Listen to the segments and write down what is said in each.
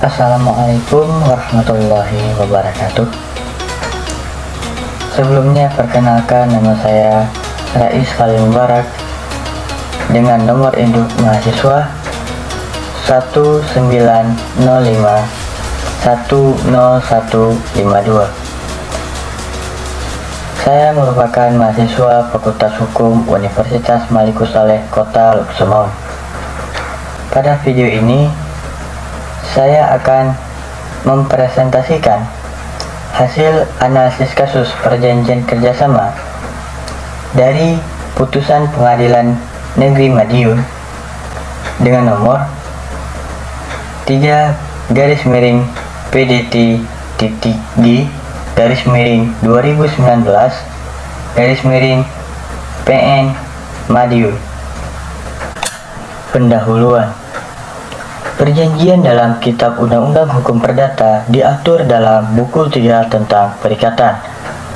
Assalamualaikum warahmatullahi wabarakatuh. Sebelumnya perkenalkan, nama saya Rais Khalil Mubarak dengan nomor induk mahasiswa 190510152. Saya merupakan mahasiswa Fakultas Hukum Universitas Maliku Saleh, Kota Luksemau. Pada video ini saya akan mempresentasikan hasil analisis kasus perjanjian kerjasama dari putusan Pengadilan Negeri Madiun dengan nomor 3-PDT-G-2019-PN Madiun. Pendahuluan. Perjanjian dalam Kitab Undang-Undang Hukum Perdata diatur dalam buku 3 tentang perikatan,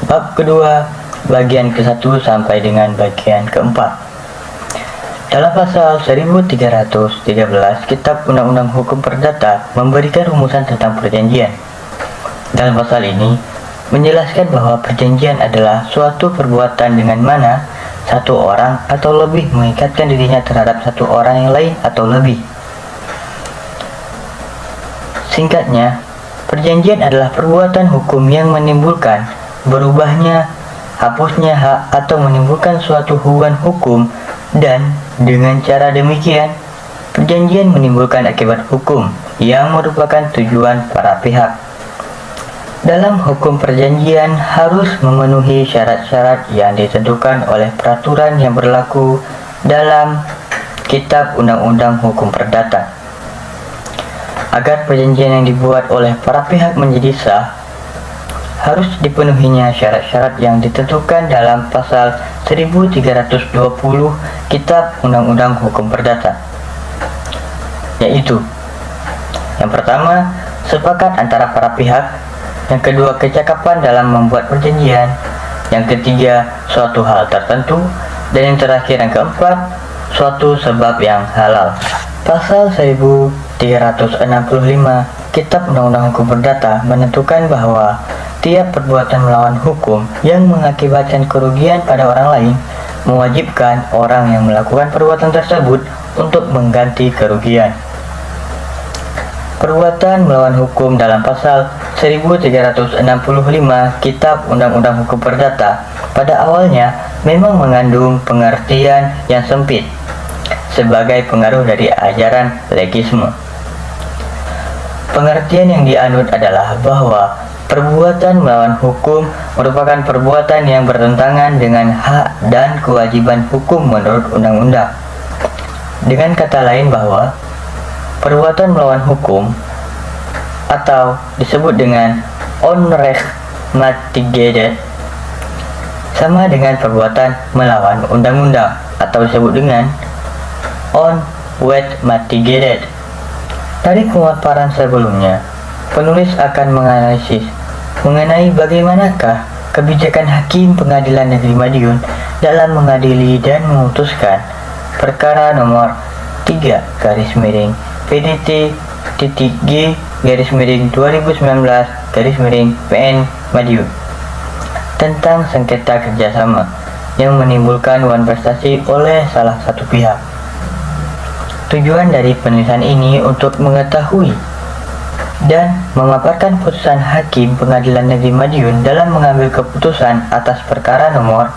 bab kedua, bagian ke-1 sampai dengan bagian ke-4. Dalam pasal 1313 Kitab Undang-Undang Hukum Perdata memberikan rumusan tentang perjanjian. Dalam pasal ini menjelaskan bahwa perjanjian adalah suatu perbuatan dengan mana satu orang atau lebih mengikatkan dirinya terhadap satu orang yang lain atau lebih. Singkatnya, perjanjian adalah perbuatan hukum yang menimbulkan berubahnya, hapusnya hak atau menimbulkan suatu hubungan hukum, dan dengan cara demikian, perjanjian menimbulkan akibat hukum yang merupakan tujuan para pihak. Dalam hukum perjanjian harus memenuhi syarat-syarat yang ditentukan oleh peraturan yang berlaku dalam Kitab Undang-Undang Hukum Perdata. Agar perjanjian yang dibuat oleh para pihak menjadi sah, harus dipenuhinya syarat-syarat yang ditentukan dalam pasal 1320 Kitab Undang-Undang Hukum Perdata, yaitu: yang pertama, sepakat antara para pihak; yang kedua, kecakapan dalam membuat perjanjian; yang ketiga, suatu hal tertentu; dan yang terakhir, yang keempat, suatu sebab yang halal. Pasal 1365 Kitab Undang-Undang Hukum Perdata menentukan bahwa tiap perbuatan melawan hukum yang mengakibatkan kerugian pada orang lain mewajibkan orang yang melakukan perbuatan tersebut untuk mengganti kerugian. Perbuatan melawan hukum dalam pasal 1365 Kitab Undang-Undang Hukum Perdata pada awalnya memang mengandung pengertian yang sempit sebagai pengaruh dari ajaran legisme. Pengertian yang dianut adalah bahwa perbuatan melawan hukum merupakan perbuatan yang bertentangan dengan hak dan kewajiban hukum menurut undang-undang. Dengan kata lain, bahwa perbuatan melawan hukum atau disebut dengan onrechtmatigheid sama dengan perbuatan melawan undang-undang atau disebut dengan onwetmatigheid. Dari pemaparan sebelumnya, penulis akan menganalisis mengenai bagaimanakah kebijakan Hakim Pengadilan Negeri Madiun dalam mengadili dan memutuskan perkara nomor 3-G-2019-PN Madiun tentang sengketa kerjasama yang menimbulkan uang prestasi oleh salah satu pihak. Tujuan dari penulisan ini untuk mengetahui dan memaparkan putusan Hakim Pengadilan Negeri Madiun dalam mengambil keputusan atas perkara nomor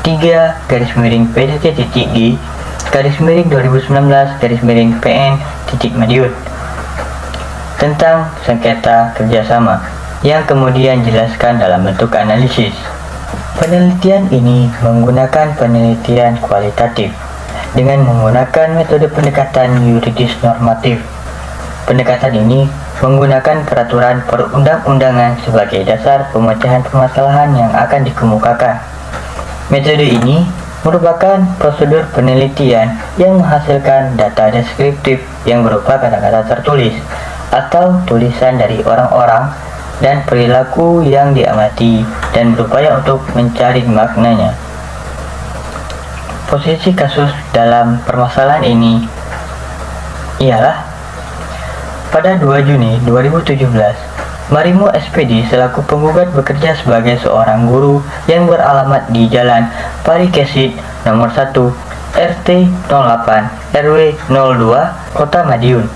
3-PDT-G-2019-PN Madiun tentang sengketa kerjasama yang kemudian dijelaskan dalam bentuk analisis. Penelitian ini menggunakan penelitian kualitatif dengan menggunakan metode pendekatan yuridis normatif. Pendekatan ini menggunakan peraturan perundang-undangan sebagai dasar pemecahan permasalahan yang akan dikemukakan. Metode ini merupakan prosedur penelitian yang menghasilkan data deskriptif yang berupa kata-kata tertulis atau tulisan dari orang-orang dan perilaku yang diamati dan berupaya untuk mencari maknanya. Posisi kasus dalam permasalahan ini ialah Pada 2 Juni 2017, Marimo SPD selaku penggugat bekerja sebagai seorang guru yang beralamat di Jalan Parikesit nomor 1 RT 08 RW 02 Kota Madiun,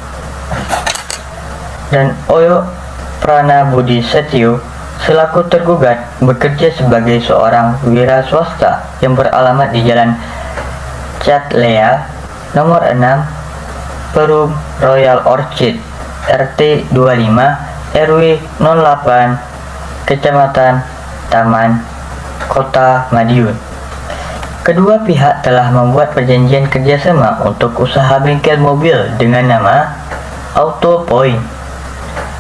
dan Oyo Pranabudi Setio selaku tergugat bekerja sebagai seorang wira swasta yang beralamat di Jalan Catlea nomor 6 Perum Royal Orchid RT 25 RW 08 Kecamatan Taman Kota Madiun. Kedua pihak telah membuat perjanjian kerjasama untuk usaha bengkel mobil dengan nama Auto Point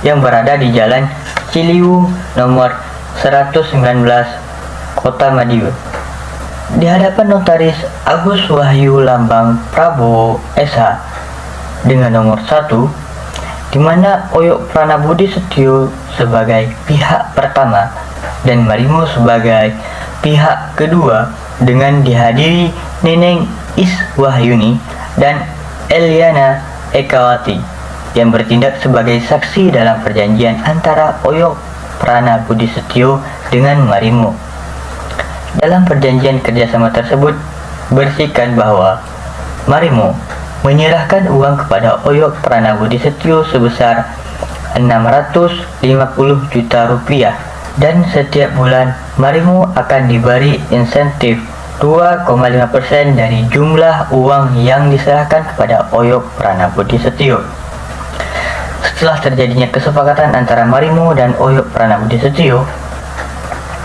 yang berada di Jalan Ciliwung nomor 119 Kota Madiun. Di hadapan Notaris Agus Wahyu Lambang Prabowo SH dengan nomor 1, di mana Oyo Pranabudi Setio sebagai pihak pertama dan Marimo sebagai pihak kedua, dengan dihadiri Neneng Iswahyuni dan Eliana Ekawati yang bertindak sebagai saksi dalam perjanjian antara Oyo Pranabudi Setio dengan Marimo. Dalam perjanjian kerjasama tersebut berisikan bahwa Marimo menyerahkan uang kepada Oyo Pranabudi Setio sebesar 650 juta rupiah, dan setiap bulan Marimo akan diberi insentif 2,5% dari jumlah uang yang diserahkan kepada Oyo Pranabudi Setio. Setelah terjadinya kesepakatan antara Marimo dan Oyo Pranabudi Setio,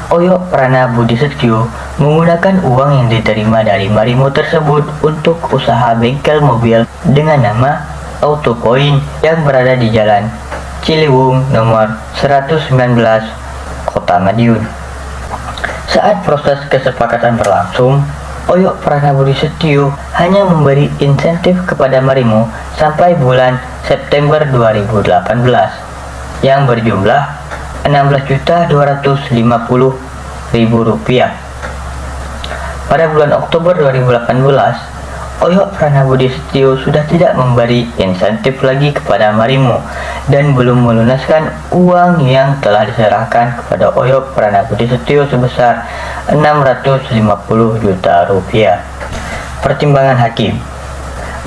Oyo Pranabudi Setio menggunakan uang yang diterima dari Marimo tersebut untuk usaha bengkel mobil dengan nama Auto Point yang berada di Jalan Ciliwung nomor 119 Kota Madiun. Saat proses kesepakatan berlangsung, Oyo Pranabudi Setio hanya memberi insentif kepada Marimo sampai bulan September 2018 yang berjumlah Rp16.250.000. Pada bulan Oktober 2018, Oyo Pranabudi Setio sudah tidak memberi insentif lagi kepada Marimo dan belum melunaskan uang yang telah diserahkan kepada Oyo Pranabudi Setio sebesar Rp650 juta. Pertimbangan Hakim.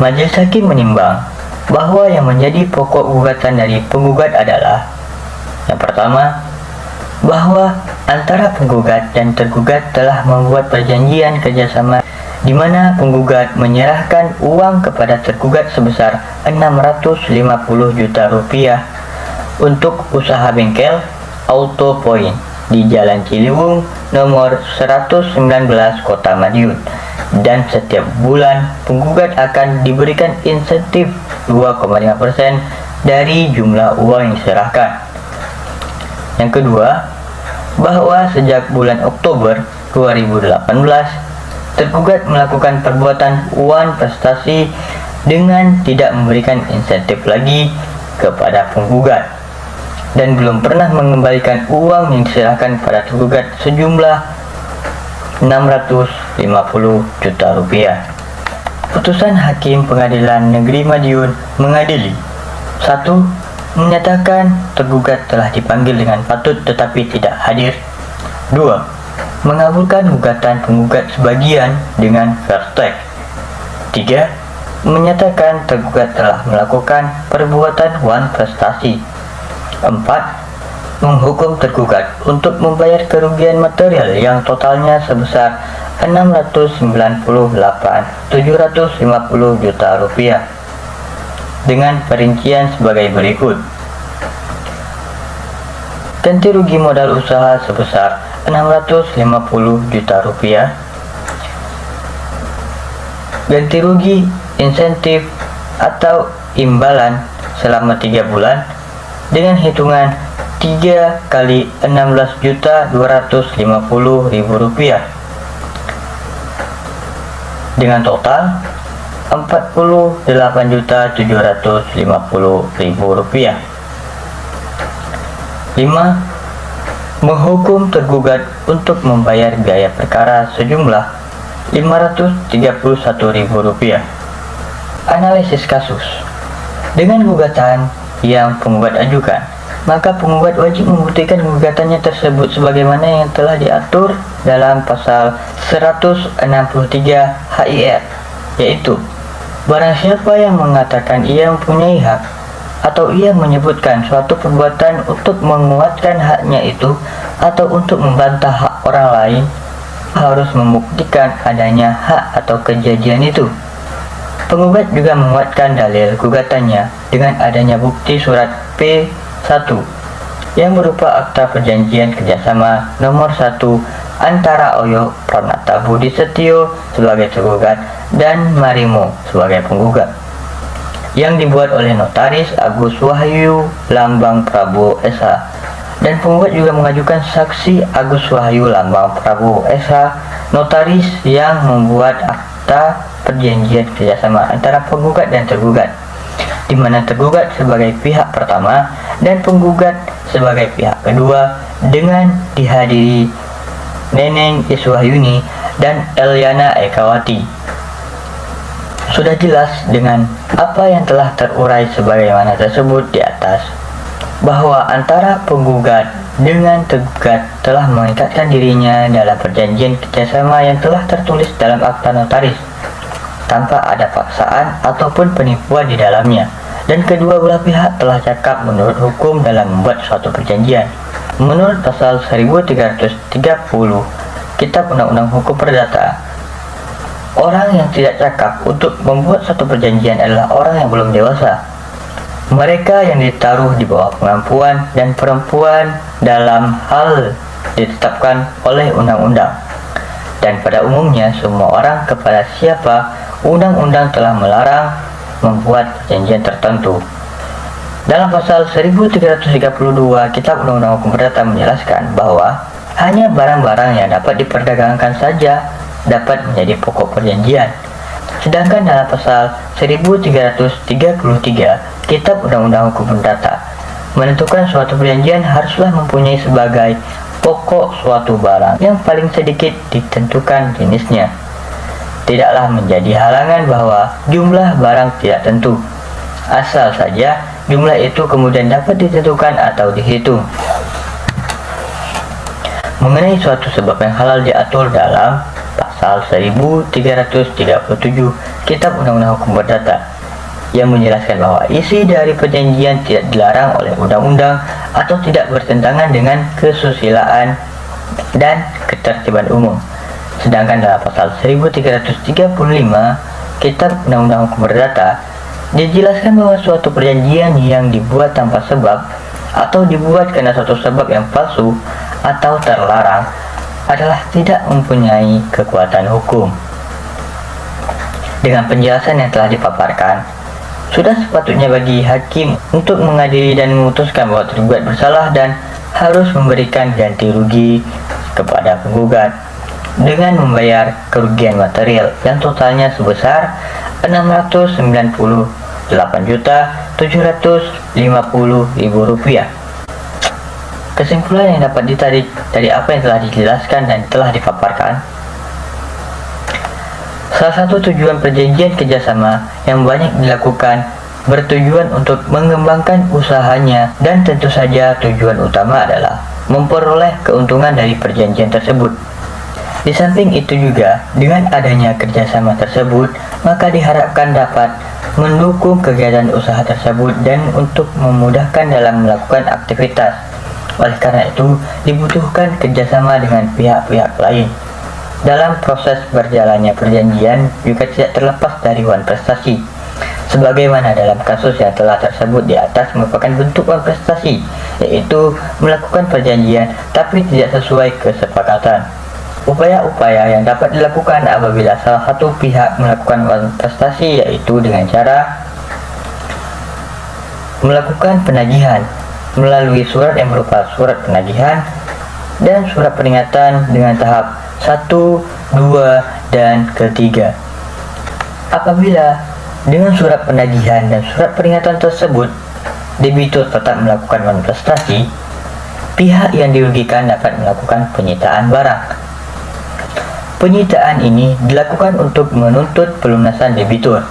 Majelis Hakim menimbang bahwa yang menjadi pokok gugatan dari penggugat adalah: yang pertama, bahwa antara penggugat dan tergugat telah membuat perjanjian kerjasama di mana penggugat menyerahkan uang kepada tergugat sebesar Rp650 juta untuk usaha bengkel Auto Point di Jalan Ciliwung nomor 119 Kota Madiun, dan setiap bulan penggugat akan diberikan insentif 2,5% dari jumlah uang yang diserahkan. Yang kedua, bahwa sejak bulan Oktober 2018 tergugat melakukan perbuatan uang prestasi dengan tidak memberikan insentif lagi kepada penggugat dan belum pernah mengembalikan uang yang diserahkan pada tergugat sejumlah Rp650 juta. Putusan Hakim Pengadilan Negeri Madiun mengadili: 1. Menyatakan tergugat telah dipanggil dengan patut tetapi tidak hadir. 2. Mengabulkan gugatan penggugat sebagian dengan vertek. 3. Menyatakan tergugat telah melakukan perbuatan wan prestasi. 4. Menghukum tergugat untuk membayar kerugian material yang totalnya sebesar Rp698.750 juta dengan perincian sebagai berikut: ganti rugi modal usaha sebesar Rp650 juta, ganti rugi insentif atau imbalan selama 3 bulan dengan hitungan 3 kali Rp16.250.000 dengan total Rp48.750.000. 5. Menghukum tergugat untuk membayar biaya perkara sejumlah Rp531.000. Analisis kasus. Dengan gugatan yang penggugat ajukan, maka penggugat wajib membuktikan gugatannya tersebut sebagaimana yang telah diatur dalam pasal 163 HIR, yaitu barang siapa yang mengatakan ia mempunyai hak atau ia menyebutkan suatu perbuatan untuk menguatkan haknya itu atau untuk membantah hak orang lain, harus membuktikan adanya hak atau kejadian itu. Penggugat juga menguatkan dalil gugatannya dengan adanya bukti surat P1 yang berupa akta perjanjian kerjasama nomor 1 antara Oyo Pranata Budi Setio sebagai tergugat dan Marimo sebagai penggugat, yang dibuat oleh Notaris Agus Wahyu Lambang Prabowo SH, dan penggugat juga mengajukan saksi Agus Wahyu Lambang Prabowo SH, notaris yang membuat akta perjanjian kerjasama antara penggugat dan tergugat, di mana tergugat sebagai pihak pertama dan penggugat sebagai pihak kedua, dengan dihadiri Neneng Iswahyuni dan Eliana Ekawati. Sudah jelas dengan apa yang telah terurai sebagaimana tersebut di atas, bahwa antara penggugat dengan tergugat telah mengikatkan dirinya dalam perjanjian kerjasama yang telah tertulis dalam akta notaris tanpa ada paksaan ataupun penipuan di dalamnya, dan kedua belah pihak telah cakap menurut hukum dalam membuat suatu perjanjian. Menurut pasal 1330 Kitab Undang-Undang Hukum Perdata, orang yang tidak cakap untuk membuat suatu perjanjian adalah orang yang belum dewasa, mereka yang ditaruh di bawah pengampuan, dan perempuan dalam hal ditetapkan oleh undang-undang. Dan pada umumnya semua orang kepada siapa undang-undang telah melarang membuat perjanjian tertentu. Dalam pasal 1332 Kitab Undang-Undang Hukum Perdata menjelaskan bahwa hanya barang-barang yang dapat diperdagangkan saja dapat menjadi pokok perjanjian. Sedangkan dalam pasal 1333 Kitab Undang-Undang Hukum Perdata menentukan suatu perjanjian haruslah mempunyai sebagai pokok suatu barang yang paling sedikit ditentukan jenisnya. Tidaklah menjadi halangan bahwa jumlah barang tidak tentu, asal saja jumlah itu kemudian dapat ditentukan atau dihitung. Mengenai suatu sebab yang halal diatur dalam pasal 1337 Kitab Undang-Undang Hukum Perdata, yang menjelaskan bahwa isi dari perjanjian tidak dilarang oleh undang-undang atau tidak bertentangan dengan kesusilaan dan ketertiban umum. Sedangkan dalam pasal 1335 Kitab Undang-Undang Hukum Perdata dijelaskan bahwa suatu perjanjian yang dibuat tanpa sebab atau dibuat karena suatu sebab yang palsu atau terlarang adalah tidak mempunyai kekuatan hukum. Dengan penjelasan yang telah dipaparkan, sudah sepatutnya bagi hakim untuk mengadili dan memutuskan bahwa tergugat bersalah dan harus memberikan ganti rugi kepada penggugat dengan membayar kerugian material yang totalnya sebesar Rp68.750.000. Kesimpulan yang dapat ditarik dari apa yang telah dijelaskan dan telah dipaparkan, salah satu tujuan perjanjian kerjasama yang banyak dilakukan bertujuan untuk mengembangkan usahanya, dan tentu saja tujuan utama adalah memperoleh keuntungan dari perjanjian tersebut. Di samping itu juga, dengan adanya kerjasama tersebut, maka diharapkan dapat mendukung kegiatan usaha tersebut dan untuk memudahkan dalam melakukan aktivitas. Oleh karena itu, dibutuhkan kerjasama dengan pihak-pihak lain. Dalam proses berjalannya perjanjian juga tidak terlepas dari wan prestasi. Sebagaimana dalam kasus yang telah tersebut di atas merupakan bentuk wan prestasi, yaitu melakukan perjanjian tapi tidak sesuai kesepakatan. Upaya-upaya yang dapat dilakukan apabila salah satu pihak melakukan wan prestasi yaitu dengan cara melakukan penagihan melalui surat yang berupa surat penagihan dan surat peringatan dengan tahap 1, 2, dan ketiga. Apabila dengan surat penagihan dan surat peringatan tersebut debitur tetap melakukan manifestasi, pihak yang dirugikan dapat melakukan penyitaan barang. Penyitaan ini dilakukan untuk menuntut pelunasan debitur.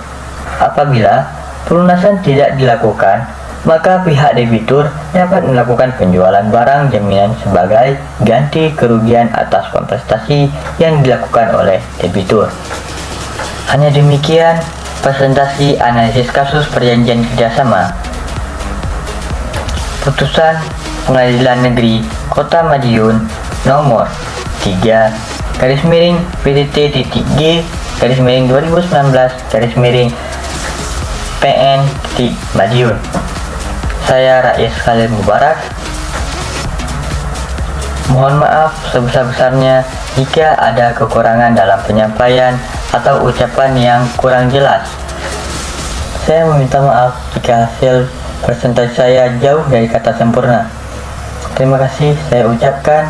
Apabila pelunasan tidak dilakukan, maka pihak debitur dapat melakukan penjualan barang jaminan sebagai ganti kerugian atas kontestasi yang dilakukan oleh debitur. Hanya demikian presentasi analisis kasus perjanjian kerjasama. Putusan Pengadilan Negeri Kota Madiun nomor 3 PTT.G 2019 PN Madiun. Saya Rais Khalil Mubarak. Mohon maaf sebesar-besarnya jika ada kekurangan dalam penyampaian atau ucapan yang kurang jelas. Saya meminta maaf jika hasil presentasi saya jauh dari kata sempurna. Terima kasih saya ucapkan.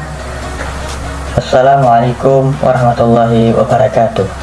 Wassalamualaikum warahmatullahi wabarakatuh.